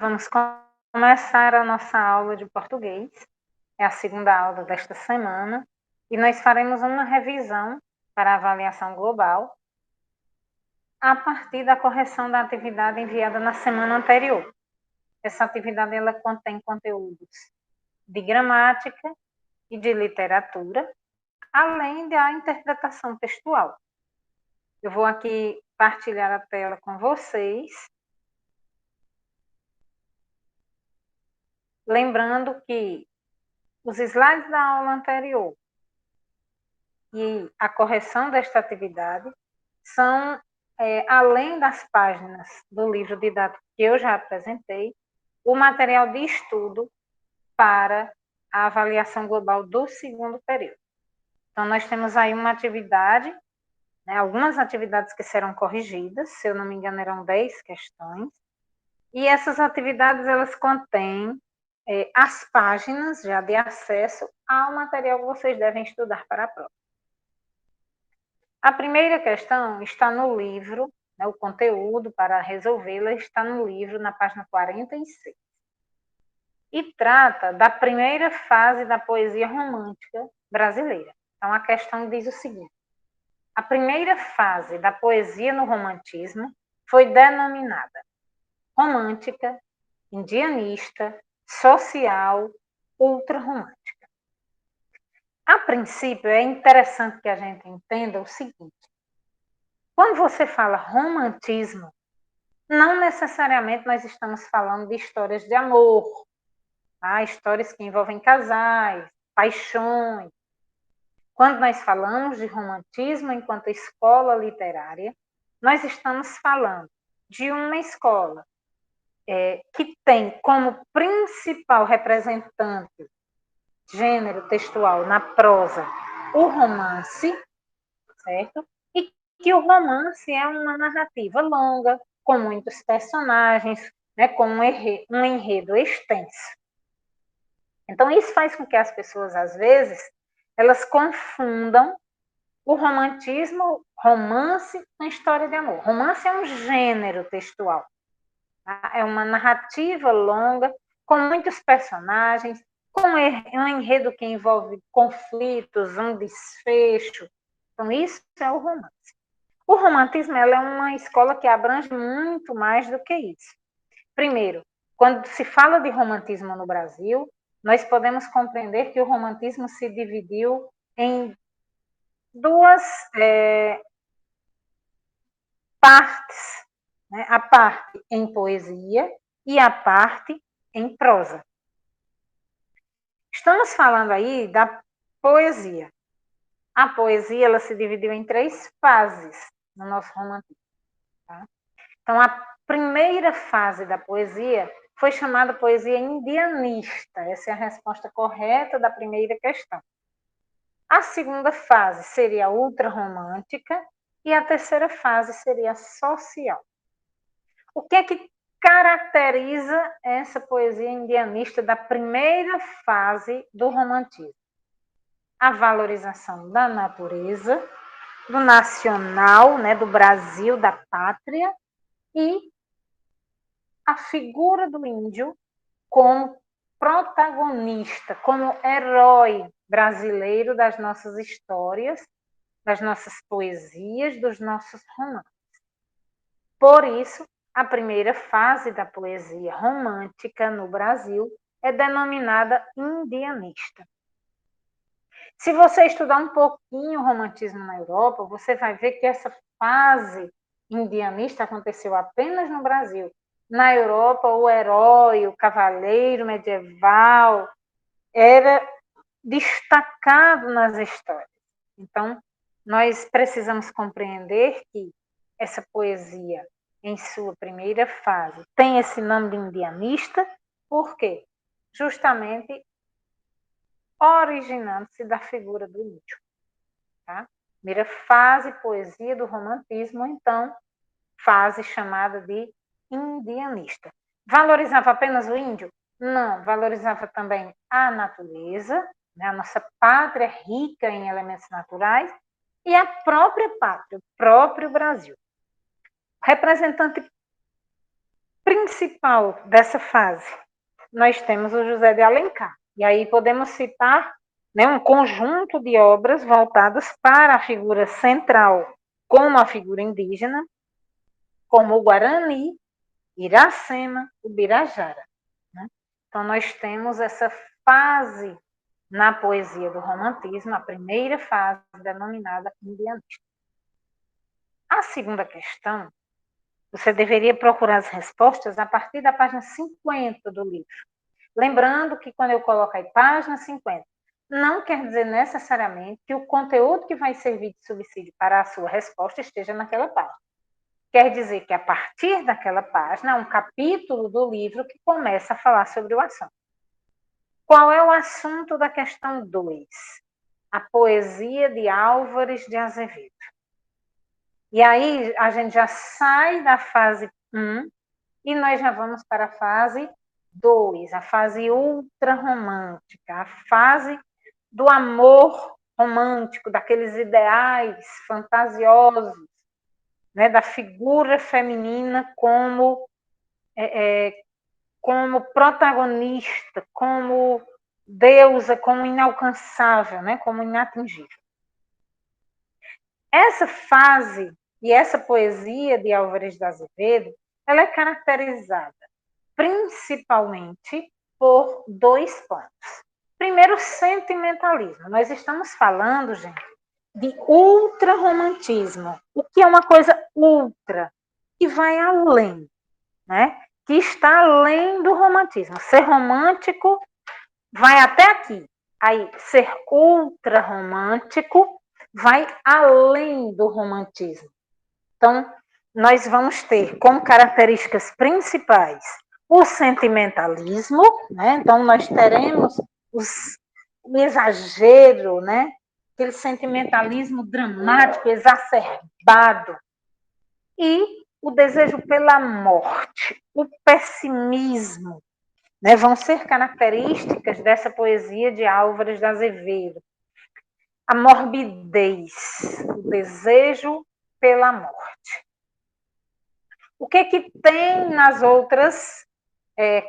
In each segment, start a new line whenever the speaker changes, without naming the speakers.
vamos começar a nossa aula de português. É a segunda aula desta semana e nós faremos uma revisão para a avaliação global a partir da correção da atividade enviada na semana anterior. Essa atividade ela contém conteúdos de gramática e de literatura, além da interpretação textual. Eu vou aqui partilhar a tela com vocês. Lembrando que os slides da aula anterior e a correção desta atividade são, além das páginas do livro didático que eu já apresentei, o material de estudo para a avaliação global do segundo período. Então, nós temos aí uma atividade, algumas atividades que serão corrigidas, se eu não me engano, eram 10 questões, e essas atividades, elas contêm as páginas já de acesso ao material que vocês devem estudar para a prova. A primeira questão está no livro, o conteúdo para resolvê-la está no livro, na página 46. E trata da primeira fase da poesia romântica brasileira. Então, a questão diz o seguinte: a primeira fase da poesia no romantismo foi denominada romântica, indianista, social, ultrarromântica. A princípio, é interessante que a gente entenda o seguinte: quando você fala romantismo, não necessariamente nós estamos falando de histórias de amor, histórias que envolvem casais, paixões. Quando nós falamos de romantismo enquanto escola literária, nós estamos falando de uma escola que tem como principal representante gênero textual na prosa o romance, certo? E que o romance é uma narrativa longa, com muitos personagens, com um enredo extenso. Então, isso faz com que as pessoas, às vezes, elas confundam o romantismo, romance, com história de amor. Romance é um gênero textual, tá? É uma narrativa longa, com muitos personagens, com um enredo que envolve conflitos, um desfecho. Então, isso é o romance. O romantismo ela é uma escola que abrange muito mais do que isso. Primeiro, quando se fala de romantismo no Brasil, nós podemos compreender que o romantismo se dividiu em duas partes, a parte em poesia e a parte em prosa. Estamos falando aí da poesia. A poesia ela se dividiu em 3 fases no nosso romantismo. Tá? Então, a primeira fase da poesia foi chamada poesia indianista. Essa é a resposta correta da primeira questão. A segunda fase seria a ultrarromântica e a terceira fase seria a social. O que é que caracteriza essa poesia indianista da primeira fase do romantismo? A valorização da natureza, do nacional, do Brasil, da pátria, e a figura do índio como protagonista, como herói brasileiro das nossas histórias, das nossas poesias, dos nossos romances. Por isso, a primeira fase da poesia romântica no Brasil é denominada indianista. Se você estudar um pouquinho o romantismo na Europa, você vai ver que essa fase indianista aconteceu apenas no Brasil. Na Europa, o herói, o cavaleiro medieval era destacado nas histórias. Então, nós precisamos compreender que essa poesia, em sua primeira fase, tem esse nome de indianista, por quê? Justamente originando-se da figura do índio. Tá? Primeira fase, poesia do romantismo, então, fase chamada de indianista. Valorizava apenas o índio? Não, valorizava também a natureza, a nossa pátria rica em elementos naturais, e a própria pátria, o próprio Brasil. O representante principal dessa fase, nós temos o José de Alencar. E aí podemos citar, né, um conjunto de obras voltadas para a figura central, como a figura indígena, como o Guarani, Iracema, o Birajara. Né? Então, nós temos essa fase na poesia do romantismo, a primeira fase denominada indianista. A segunda questão, você deveria procurar as respostas a partir da página 50 do livro. Lembrando que quando eu coloco aí página 50, não quer dizer necessariamente que o conteúdo que vai servir de subsídio para a sua resposta esteja naquela página. Quer dizer que a partir daquela página, um capítulo do livro que começa a falar sobre o assunto. Qual é o assunto da questão 2? A poesia de Álvares de Azevedo. E aí a gente já sai da fase 1 e nós já vamos para a fase 2, a fase ultrarromântica, a fase do amor romântico, daqueles ideais fantasiosos, né, da figura feminina como protagonista, como deusa, como inalcançável, né, como inatingível. Essa fase e essa poesia de Álvares de Azevedo, ela é caracterizada principalmente por 2 pontos. Primeiro, sentimentalismo. Nós estamos falando, gente, de ultrarromantismo. O que é uma coisa ultra? Que vai além, né? Que está além do romantismo. Ser romântico vai até aqui. Aí, ser ultrarromântico vai além do romantismo. Então, nós vamos ter como características principais o sentimentalismo, né? Então, nós teremos o exagero, né? Aquele sentimentalismo dramático, exacerbado, e o desejo pela morte, o pessimismo, né? Vão ser características dessa poesia de Álvares de Azevedo. A morbidez, o desejo pela morte. O que tem nas outras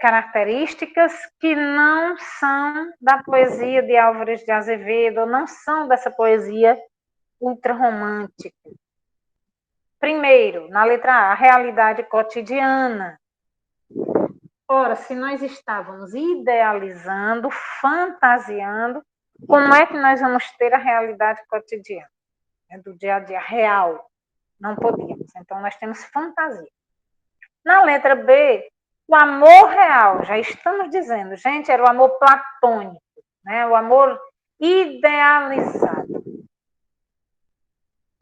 características que não são da poesia de Álvares de Azevedo, ou não são dessa poesia ultrarromântica? Primeiro, na letra A, a realidade cotidiana. Ora, se nós estávamos idealizando, fantasiando, como é que nós vamos ter a realidade cotidiana, né, do dia a dia real? Não podíamos. Então, nós temos fantasia. Na letra B, o amor real, já estamos dizendo, gente, era o amor platônico, né? O amor idealizado.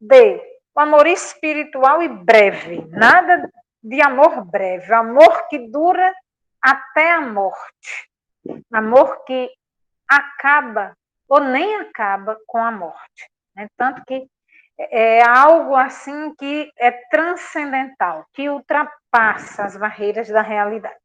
D, o amor espiritual e breve, nada de amor breve, amor que dura até a morte, amor que acaba ou nem acaba com a morte, né? Tanto que é algo assim que é transcendental, que ultrapassa as barreiras da realidade.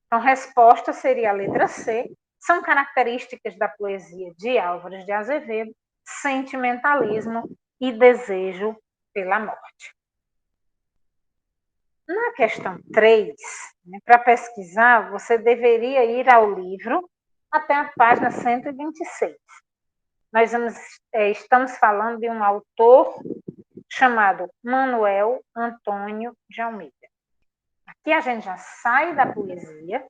Então, a resposta seria a letra C. São características da poesia de Álvares de Azevedo, sentimentalismo e desejo pela morte. Na questão 3, né, para pesquisar, você deveria ir ao livro até a página 126. Nós estamos falando de um autor chamado Manuel Antônio de Almeida. Aqui a gente já sai da poesia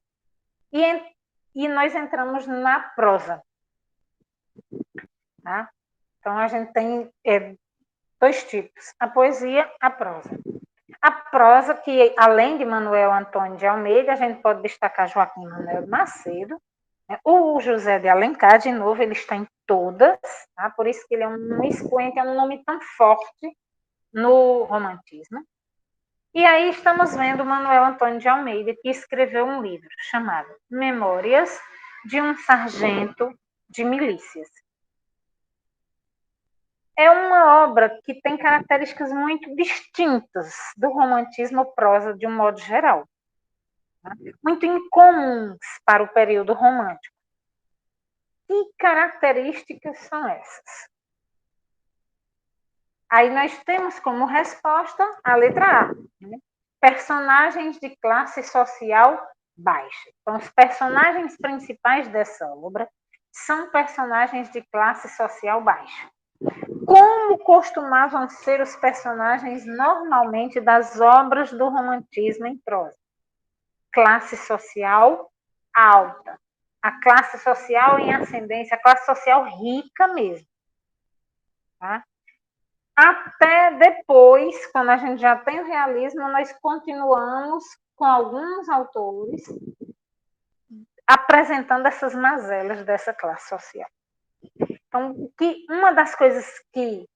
e nós entramos na prosa. Tá? Então, a gente tem 2 tipos, a poesia, a prosa. A prosa, que além de Manuel Antônio de Almeida, a gente pode destacar Joaquim Manuel Macedo, né? O José de Alencar, de novo, ele está em todas, tá? Por isso que ele é um expoente, é um nome tão forte no romantismo. E aí estamos vendo Manuel Antônio de Almeida, que escreveu um livro chamado Memórias de um Sargento de Milícias. É uma obra que tem características muito distintas do romantismo prosa de um modo geral, tá? Muito incomuns para o período romântico. Que características são essas? Aí nós temos como resposta a letra A, né? personagens de classe social baixa. Então, os personagens principais dessa obra são personagens de classe social baixa. Como costumavam ser os personagens normalmente das obras do romantismo em prosa? Classe social alta, a classe social em ascendência, a classe social rica mesmo. Tá? Até depois, quando a gente já tem o realismo, nós continuamos com alguns autores apresentando essas mazelas dessa classe social. Então, uma das coisas que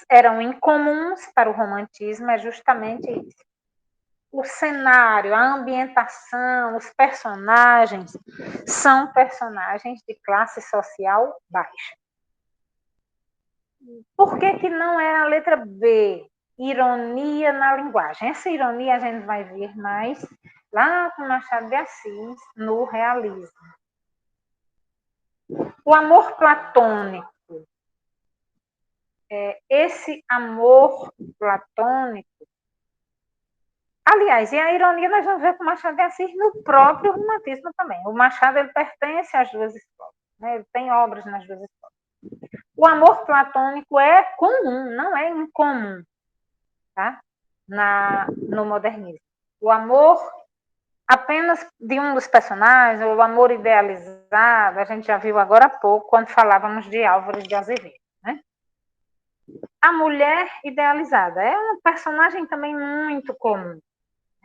eram incomuns para o romantismo é justamente isso. O cenário, a ambientação, os personagens são personagens de classe social baixa. Por que não é a letra B? Ironia na linguagem. Essa ironia a gente vai ver mais lá com Machado de Assis, no realismo. O amor platônico. Esse amor platônico. Aliás, e a ironia nós vamos ver com Machado de Assis no próprio romantismo também. O Machado ele pertence às duas escolas, né? Ele tem obras nas duas escolas. O amor platônico é comum, não é incomum, tá? No modernismo. O amor apenas de um dos personagens, o amor idealizado, a gente já viu agora há pouco, quando falávamos de Álvares de Azevedo, né? A mulher idealizada é um personagem também muito comum.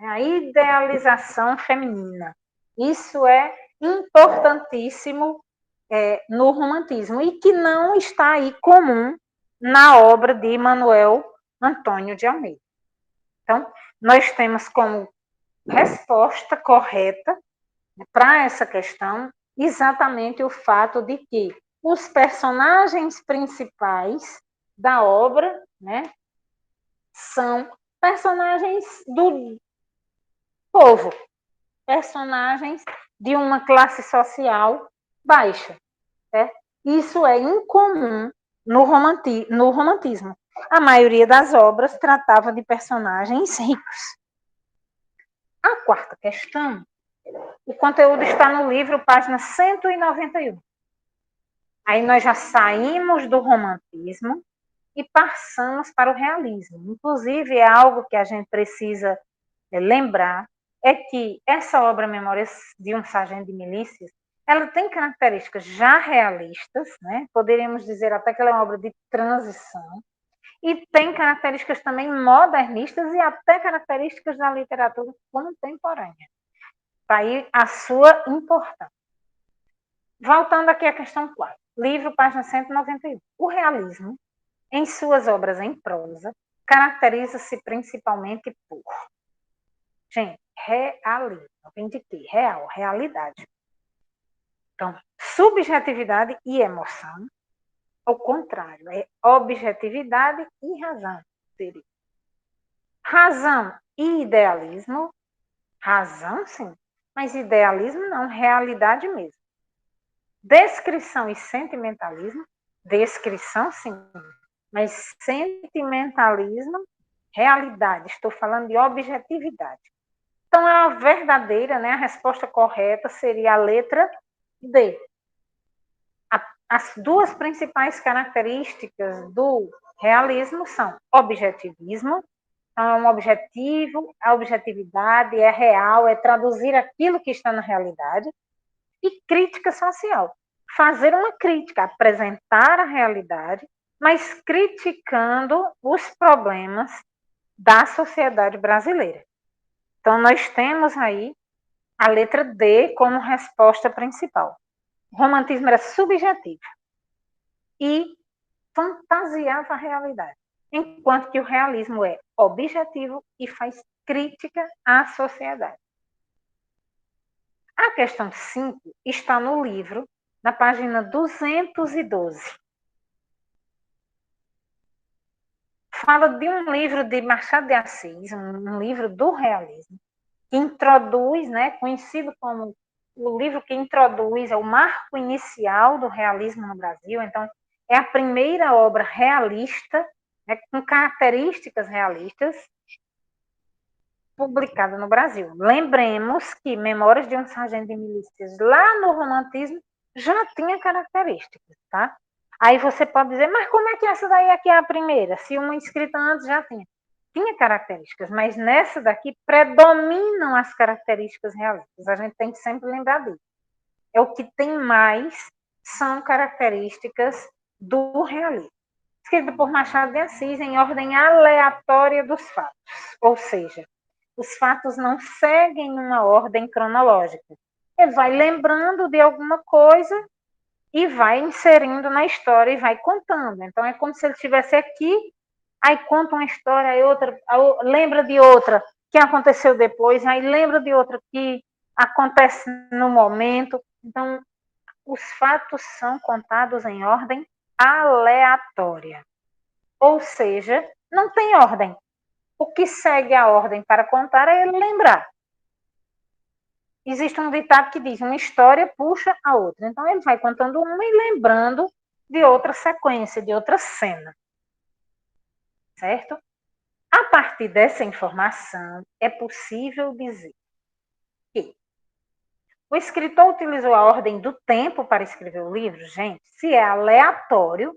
A idealização feminina. Isso é importantíssimo no romantismo e que não está aí comum na obra de Manuel Antônio de Almeida. Então, nós temos como resposta correta para essa questão exatamente o fato de que os personagens principais da obra, né, são personagens do povo, personagens de uma classe social baixa. Certo? Isso é incomum no romantismo. A maioria das obras tratava de personagens ricos. A quarta questão, o conteúdo está no livro, página 191. Aí nós já saímos do romantismo e passamos para o realismo. Inclusive, é algo que a gente precisa lembrar, é que essa obra Memórias de um Sargento de Milícias, ela tem características já realistas, né? Poderíamos dizer até que ela é uma obra de transição, e tem características também modernistas e até características da literatura contemporânea. Está aí a sua importância. Voltando aqui à questão 4, livro, página 191. O realismo, em suas obras em prosa, caracteriza-se principalmente por, gente, realismo, vem de quê? Real, realidade. Então, subjetividade e emoção, ao contrário, é objetividade e razão. Seria. Razão e idealismo, razão sim, mas idealismo não, realidade mesmo. Descrição e sentimentalismo, descrição sim, mas sentimentalismo, realidade, estou falando de objetividade. Então, a verdadeira, né, a resposta correta seria a letra D. As duas principais características do realismo são objetivismo, então é um objetivo, a objetividade é real, é traduzir aquilo que está na realidade, e crítica social, fazer uma crítica, apresentar a realidade, mas criticando os problemas da sociedade brasileira. Então, nós temos aí a letra D como resposta principal. O romantismo era subjetivo e fantasiava a realidade, enquanto que o realismo é objetivo e faz crítica à sociedade. A questão 5 está no livro, na página 212. Fala de um livro de Machado de Assis, um livro do realismo, que introduz, né, conhecido como o livro que introduz, é o marco inicial do realismo no Brasil. Então, é a primeira obra realista, né, com características realistas, publicada no Brasil. Lembremos que Memórias de um Sargento de Milícias, lá no romantismo, já tinha características, tá? Aí você pode dizer, mas como é que essa daí aqui é a primeira? Se uma escrita antes já tinha. Tinha características, mas nessa daqui predominam as características realistas. A gente tem que sempre lembrar disso. É o que tem mais são características do realismo. Escrita por Machado de Assis em ordem aleatória dos fatos, ou seja, os fatos não seguem uma ordem cronológica. Ele vai lembrando de alguma coisa e vai inserindo na história e vai contando. Então é como se ele estivesse aqui, aí conta uma história, aí outra, lembra de outra que aconteceu depois, aí lembra de outra que acontece no momento. Então, os fatos são contados em ordem aleatória. Ou seja, não tem ordem. O que segue a ordem para contar é ele lembrar. Existe um ditado que diz, uma história puxa a outra. Então, ele vai contando uma e lembrando de outra sequência, de outra cena. Certo? A partir dessa informação, é possível dizer que o escritor utilizou a ordem do tempo para escrever o livro? Gente, se é aleatório,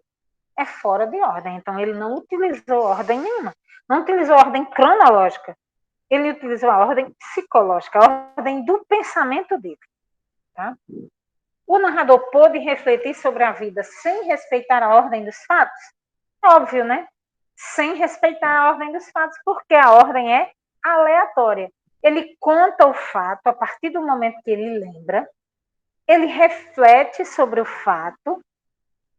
é fora de ordem. Então, ele não utilizou ordem nenhuma. Não utilizou ordem cronológica. Ele utilizou a ordem psicológica, a ordem do pensamento dele. Tá? O narrador pôde refletir sobre a vida sem respeitar a ordem dos fatos? Óbvio, né? Sem respeitar a ordem dos fatos, porque a ordem é aleatória. Ele conta o fato a partir do momento que ele lembra, ele reflete sobre o fato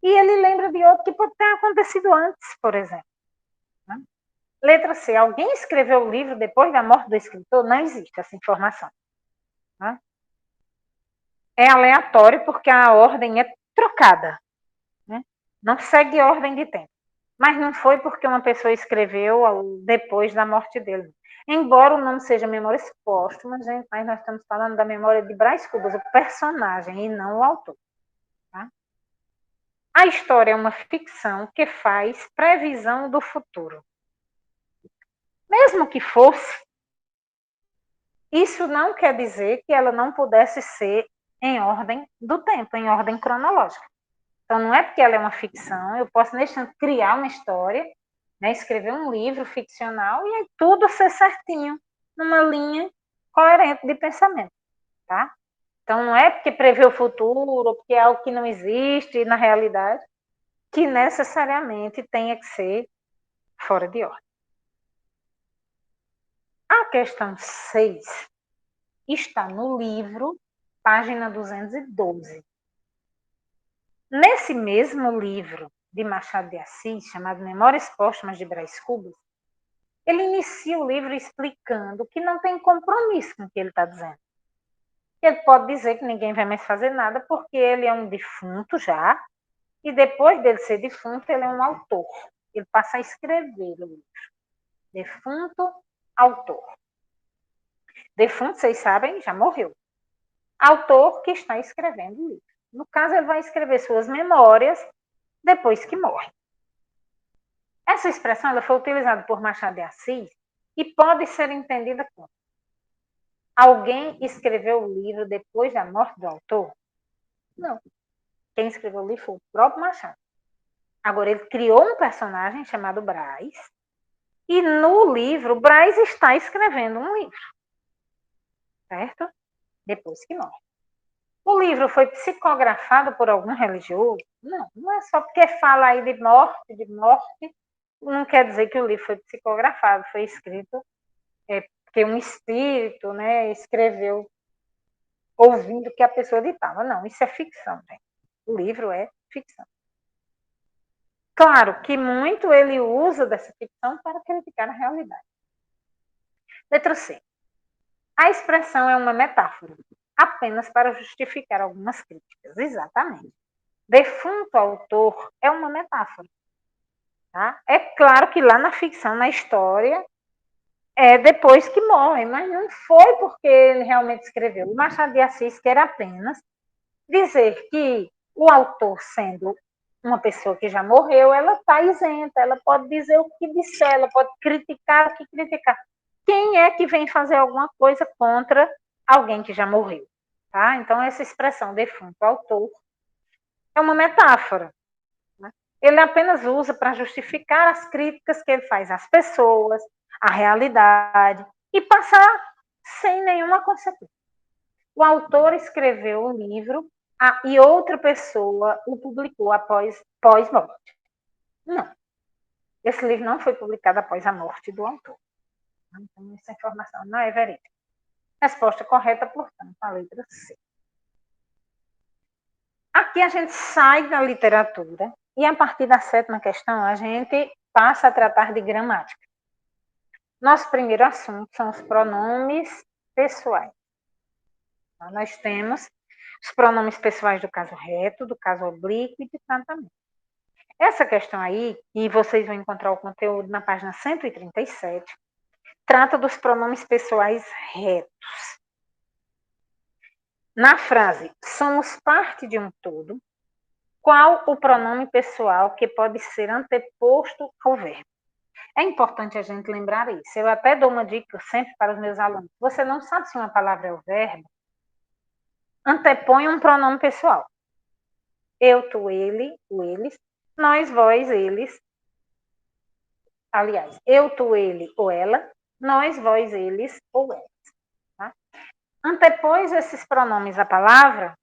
e ele lembra de outro que pode ter acontecido antes, por exemplo. Letra C. Alguém escreveu o livro depois da morte do escritor? Não existe essa informação. É aleatório porque a ordem é trocada. Não segue ordem de tempo. Mas não foi porque uma pessoa escreveu depois da morte dele. Embora o nome seja Memórias Póstumas, gente, mas nós estamos falando da memória de Brás Cubas, o personagem, e não o autor. Tá? A história é uma ficção que faz previsão do futuro. Mesmo que fosse, isso não quer dizer que ela não pudesse ser em ordem do tempo, em ordem cronológica. Então, não é porque ela é uma ficção, eu posso criar uma história, né, escrever um livro ficcional e aí tudo ser certinho, numa linha coerente de pensamento, tá? Então, não é porque prevê o futuro, ou porque é algo que não existe na realidade, que necessariamente tenha que ser fora de ordem. A questão 6 está no livro, página 212. Nesse mesmo livro de Machado de Assis, chamado Memórias Póstumas de Brás Cubas, ele inicia o livro explicando que não tem compromisso com o que ele está dizendo. Ele pode dizer que ninguém vai mais fazer nada porque ele é um defunto já, e depois dele ser defunto, ele é um autor. Ele passa a escrever o livro. Defunto, autor. Defunto, vocês sabem, já morreu. Autor que está escrevendo o livro. No caso, ele vai escrever suas memórias depois que morre. Essa expressão ela foi utilizada por Machado de Assis e pode ser entendida como: alguém escreveu o livro depois da morte do autor? Não. Quem escreveu o livro foi o próprio Machado. Agora, ele criou um personagem chamado Brás e no livro, Brás está escrevendo um livro. Certo? Depois que morre. O livro foi psicografado por algum religioso? Não, não é só porque fala aí de morte, não quer dizer que o livro foi psicografado, foi escrito porque um espírito, né, escreveu ouvindo o que a pessoa ditava. Não, isso é ficção, gente. O livro é ficção. Claro que muito ele usa dessa ficção para criticar a realidade. Letra C. A expressão é uma metáfora, apenas para justificar algumas críticas. Exatamente. Defunto autor é uma metáfora. Tá? É claro que lá na ficção, na história, é depois que morre, mas não foi porque ele realmente escreveu. O Machado de Assis quer apenas dizer que o autor, sendo uma pessoa que já morreu, ela está isenta, ela pode dizer o que disser, ela pode criticar o que criticar. quem é que vem fazer alguma coisa contra alguém que já morreu, tá? Então, essa expressão defunto autor é uma metáfora, né? Ele apenas usa para justificar as críticas que ele faz às pessoas, à realidade, e passar sem nenhuma consequência. O autor escreveu o livro e outra pessoa o publicou pós-morte. Não. Esse livro não foi publicado após a morte do autor. Então, essa informação não é verídica. Resposta correta, portanto, a letra C. Aqui a gente sai da literatura e, a partir da 7ª questão, a gente passa a tratar de gramática. Nosso primeiro assunto são os pronomes pessoais. Então, nós temos os pronomes pessoais do caso reto, do caso oblíquo e de tratamento. Essa questão aí, e vocês vão encontrar o conteúdo na página 137, trata dos pronomes pessoais retos. Na frase, somos parte de um todo, qual o pronome pessoal que pode ser anteposto ao verbo? É importante a gente lembrar isso. Eu até dou uma dica sempre para os meus alunos. Você não sabe se uma palavra é o verbo? Antepõe um pronome pessoal. Eu, tu, ele, o, eles, nós, vós, eles. Aliás, eu, tu, ele ou ela, nós, vós, eles ou elas. Tá? Antepôs esses pronomes à palavra,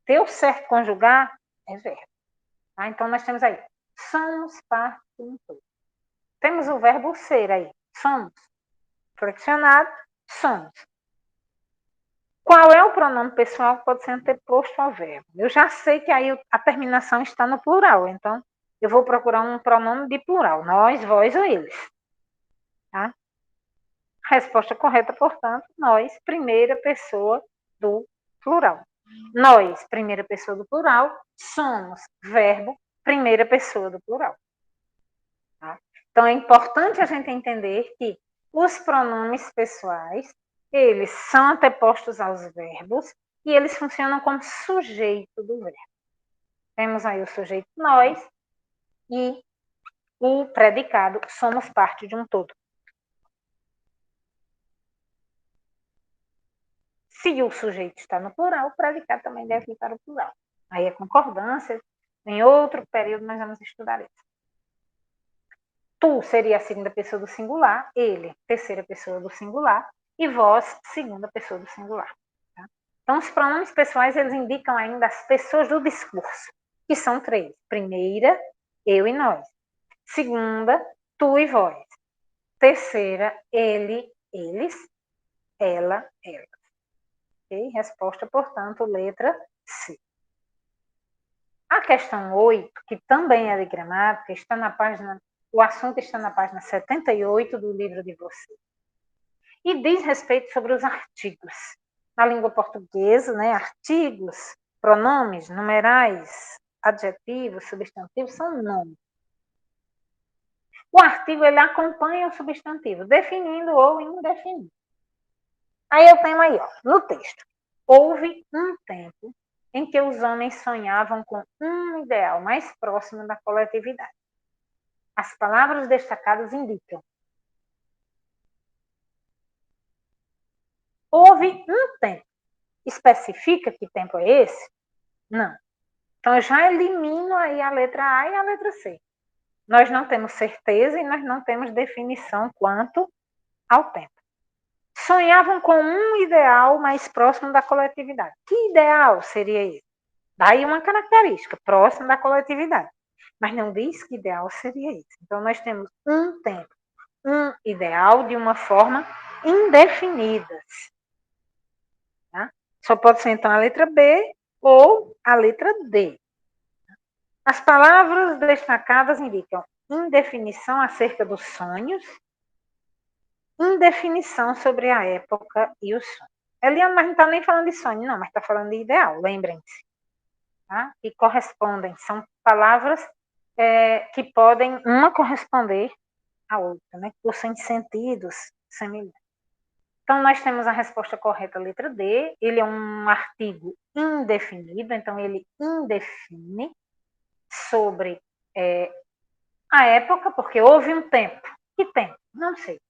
ter o certo conjugar é verbo. Tá? Então, nós temos aí, somos parte de um todo. Temos o verbo ser aí, somos. Flexionado, somos. Qual é o pronome pessoal que pode ser anteposto ao verbo? Eu já sei que aí a terminação está no plural, então eu vou procurar um pronome de plural, nós, vós ou eles. Tá? Resposta correta, portanto, nós, primeira pessoa do plural. Nós, primeira pessoa do plural, somos verbo, primeira pessoa do plural. Tá? Então, é importante a gente entender que os pronomes pessoais, eles são antepostos aos verbos e eles funcionam como sujeito do verbo. Temos aí o sujeito nós e o predicado somos parte de um todo. Se o sujeito está no plural, o predicado também deve ir para o plural. Aí é concordância. Em outro período nós vamos estudar isso. Tu seria a segunda pessoa do singular, ele, terceira pessoa do singular, e vós, segunda pessoa do singular. Tá? Então, os pronomes pessoais, eles indicam ainda as pessoas do discurso, que são 3. Primeira, eu e nós. Segunda, tu e vós. Terceira, ele, eles, ela, elas. Okay? Resposta, portanto, letra C. A questão 8, que também é de gramática, está na página, o assunto está na página 78 do livro de vocês. E diz respeito sobre os artigos. Na língua portuguesa, né, artigos, pronomes, numerais, adjetivos, substantivos, são nomes. O artigo, ele acompanha o substantivo, definindo ou indefinindo. Aí eu tenho aí, ó, no texto. Houve um tempo em que os homens sonhavam com um ideal mais próximo da coletividade. As palavras destacadas indicam. Houve um tempo. Especifica que tempo é esse? Não. Então, eu já elimino aí a letra A e a letra C. Nós não temos certeza e nós não temos definição quanto ao tempo. Sonhavam com um ideal mais próximo da coletividade. Que ideal seria esse? Daí uma característica, próximo da coletividade. Mas não diz que ideal seria esse. Então, nós temos um tempo, um ideal de uma forma indefinida. Tá? Só pode ser, então, a letra B ou a letra D. As palavras destacadas indicam indefinição acerca dos sonhos, indefinição sobre a época e o sonho. Eliana, mas não está nem falando de sonho, não, mas está falando de ideal, lembrem-se. Tá? E correspondem, são palavras que podem uma corresponder à outra, né? Por sem sentidos semelhantes. Então, nós temos a resposta correta, letra D. Ele é um artigo indefinido, então ele indefine sobre a época, porque houve um tempo. Que tempo? Não sei.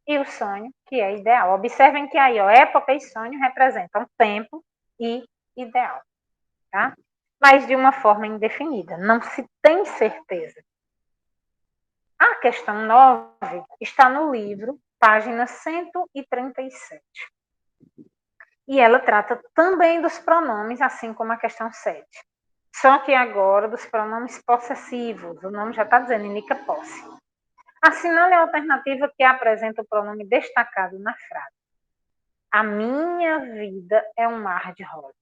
e o sonho, que é ideal. Observem que aí, ó, época e sonho representam tempo e ideal, tá? Mas de uma forma indefinida, não se tem certeza. A questão 9 está no livro, página 137. E ela trata também dos pronomes, assim como a questão 7. Só que agora dos pronomes possessivos. O nome já está dizendo, indica posse. Assinale a alternativa que apresenta o pronome destacado na frase. A minha vida é um mar de rosa.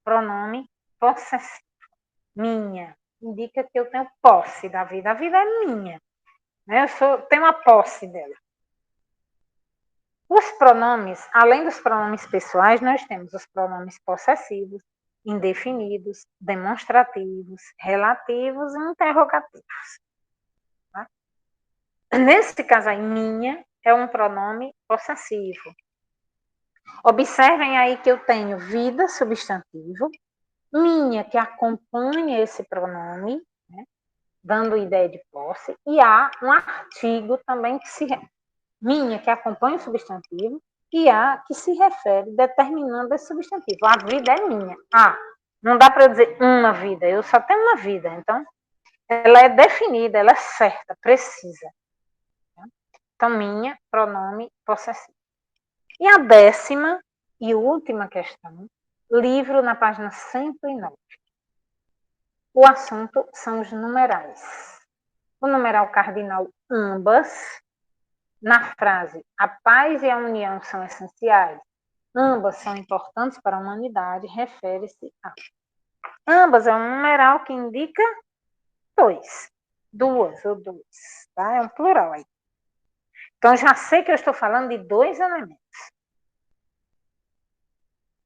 Pronome possessivo. Minha. Indica que eu tenho posse da vida. A vida é minha. Né? Tenho a posse dela. Os pronomes, além dos pronomes pessoais, nós temos os pronomes possessivos, indefinidos, demonstrativos, relativos e interrogativos. Tá? Nesse caso aí, minha é um pronome possessivo. Observem aí que eu tenho vida, substantivo, minha, que acompanha esse pronome, né, dando ideia de posse, e há um artigo também que se minha, que acompanha o substantivo, e a que se refere determinando esse substantivo. A vida é minha. Não dá para eu dizer uma vida, eu só tenho uma vida. Então, ela é definida, ela é certa, precisa. Então, minha, pronome possessivo. E a 10ª e última questão, livro na página 109. O assunto são os numerais. O numeral cardinal ambas, na frase a paz e a união são essenciais, ambas são importantes para a humanidade, refere-se a. Ambas é um numeral que indica dois, duas ou dois, tá? É um plural aí. Então, já sei que eu estou falando de dois elementos.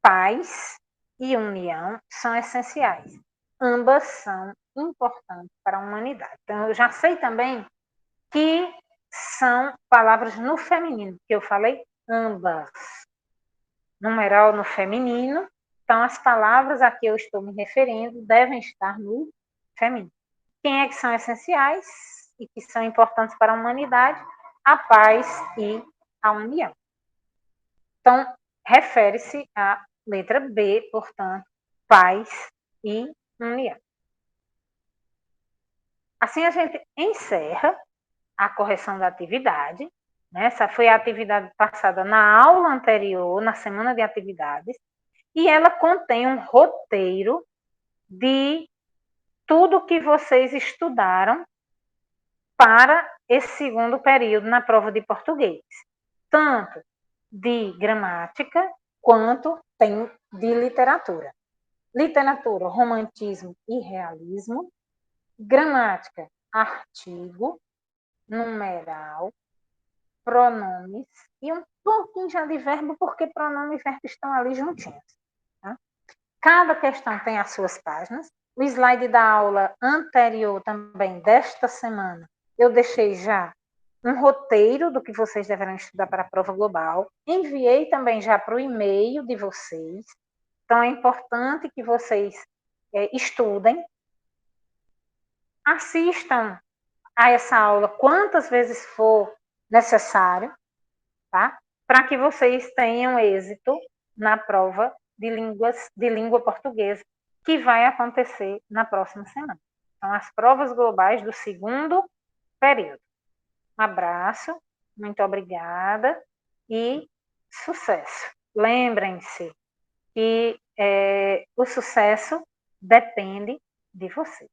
Paz e união são essenciais. Ambas são importantes para a humanidade. Então, eu já sei também que são palavras no feminino, que eu falei ambas. Numeral no feminino, então as palavras a que eu estou me referindo devem estar no feminino. Quem é que são essenciais e que são importantes para a humanidade? A paz e a união. Então, refere-se à letra B, portanto, paz e união. Assim a gente encerra a correção da atividade. Essa foi a atividade passada na aula anterior, na semana de atividades, e ela contém um roteiro de tudo que vocês estudaram para esse segundo período na prova de português, tanto de gramática quanto tem de literatura. Literatura, romantismo e realismo, gramática, artigo, numeral, pronomes e um pouquinho já de verbo, porque pronome e verbo estão ali juntinhos. Tá? Cada questão tem as suas páginas. O slide da aula anterior também, desta semana, eu deixei já um roteiro do que vocês deverão estudar para a prova global. Enviei também já para o e-mail de vocês. Então, é importante que vocês estudem, assistam a essa aula quantas vezes for necessário, tá? Para que vocês tenham êxito na prova de língua portuguesa, que vai acontecer na próxima semana. Então, as provas globais do segundo período. Um abraço, muito obrigada e sucesso. Lembrem-se que o sucesso depende de vocês.